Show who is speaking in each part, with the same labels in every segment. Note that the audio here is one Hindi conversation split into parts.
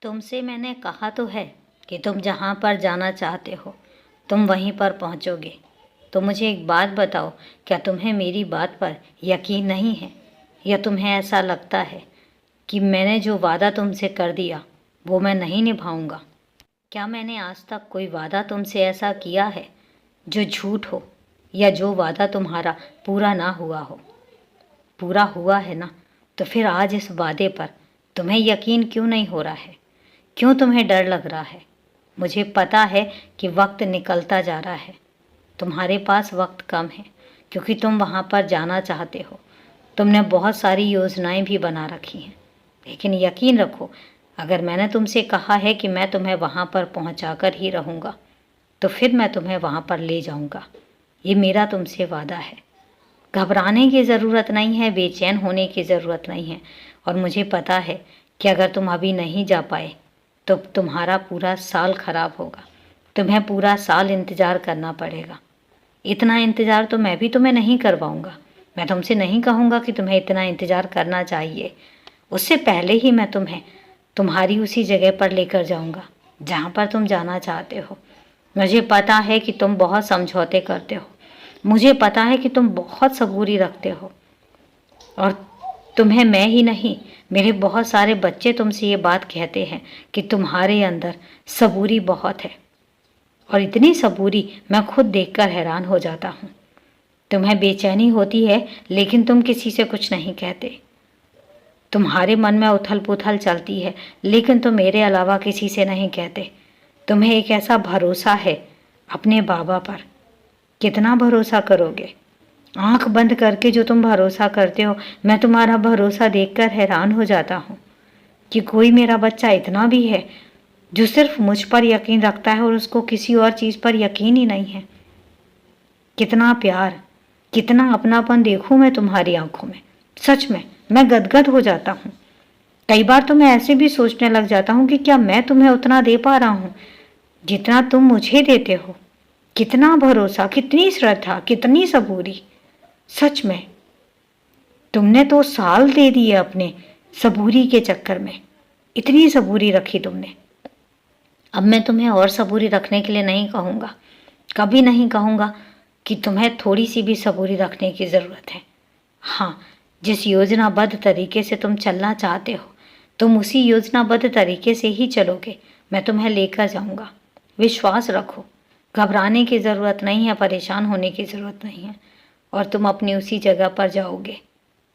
Speaker 1: तुमसे मैंने कहा तो है कि तुम जहाँ पर जाना चाहते हो तुम वहीं पर पहुँचोगे। तो मुझे एक बात बताओ, क्या तुम्हें मेरी बात पर यकीन नहीं है, या तुम्हें ऐसा लगता है कि मैंने जो वादा तुमसे कर दिया वो मैं नहीं निभाऊंगा? क्या मैंने आज तक कोई वादा तुमसे ऐसा किया है जो झूठ हो, या जो वादा तुम्हारा पूरा ना हुआ हो? पूरा हुआ है ना, तो फिर आज इस वादे पर तुम्हें यकीन क्यों नहीं हो रहा है? क्यों तुम्हें डर लग रहा है? मुझे पता है कि वक्त निकलता जा रहा है, तुम्हारे पास वक्त कम है, क्योंकि तुम वहाँ पर जाना चाहते हो। तुमने बहुत सारी योजनाएं भी बना रखी हैं, लेकिन यकीन रखो, अगर मैंने तुमसे कहा है कि मैं तुम्हें वहाँ पर पहुँचा कर ही रहूँगा, तो फिर मैं तुम्हें वहाँ पर ले जाऊँगा। ये मेरा तुमसे वादा है। घबराने की ज़रूरत नहीं है, बेचैन होने की ज़रूरत नहीं है। और मुझे पता है कि अगर तुम अभी नहीं जा पाए तो तुम्हारा पूरा साल ख़राब होगा। तुम्हें पूरा साल इंतज़ार करना पड़ेगा। इतना इंतज़ार तो मैं भी तुम्हें नहीं करवाऊँगा। मैं तुमसे नहीं कहूँगा कि तुम्हें इतना इंतज़ार करना चाहिए। उससे पहले ही मैं तुम्हें तुम्हारी उसी जगह पर लेकर जाऊँगा जहाँ पर तुम जाना चाहते हो। मुझे पता है कि तुम बहुत समझौते करते हो। मुझे पता है कि तुम बहुत सबूरी रखते हो, और तुम्हें मैं ही नहीं, मेरे बहुत सारे बच्चे तुमसे ये बात कहते हैं कि तुम्हारे अंदर सबूरी बहुत है। और इतनी सबूरी मैं खुद देखकर हैरान हो जाता हूँ। तुम्हें बेचैनी होती है, लेकिन तुम किसी से कुछ नहीं कहते। तुम्हारे मन में उथल पुथल चलती है, लेकिन तुम मेरे अलावा किसी से नहीं कहते। तुम्हें एक ऐसा भरोसा है अपने बाबा पर। कितना भरोसा करोगे? आंख बंद करके जो तुम भरोसा करते हो, मैं तुम्हारा भरोसा देखकर हैरान हो जाता हूँ कि कोई मेरा बच्चा इतना भी है जो सिर्फ मुझ पर यकीन रखता है और उसको किसी और चीज़ पर यकीन ही नहीं है। कितना प्यार, कितना अपनापन देखूँ मैं तुम्हारी आंखों में। सच में मैं गदगद हो जाता हूँ। कई बार तो मैं ऐसे भी सोचने लग जाता हूँ कि क्या मैं तुम्हें उतना दे पा रहा हूँ जितना तुम मुझे देते हो। कितना भरोसा, कितनी श्रद्धा, कितनी सबूरी। सच में तुमने तो साल दे दिए अपने सबूरी के चक्कर में। इतनी सबूरी रखी तुमने। अब मैं तुम्हें और सबूरी रखने के लिए नहीं कहूँगा, कभी नहीं कहूँगा कि तुम्हें थोड़ी सी भी सबूरी रखने की ज़रूरत है। हाँ, जिस योजनाबद्ध तरीके से तुम चलना चाहते हो, तुम उसी योजनाबद्ध तरीके से ही चलोगे। मैं तुम्हें लेकर जाऊँगा, विश्वास रखो। घबराने की ज़रूरत नहीं है, परेशान होने की ज़रूरत नहीं है, और तुम अपनी उसी जगह पर जाओगे।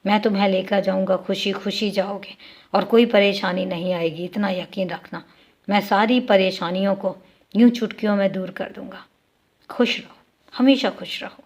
Speaker 1: मैं तुम्हें लेकर जाऊँगा, खुशी खुशी जाओगे और कोई परेशानी नहीं आएगी, इतना यकीन रखना। मैं सारी परेशानियों को यूं चुटकियों में दूर कर दूँगा। खुश रहो, हमेशा खुश रहो।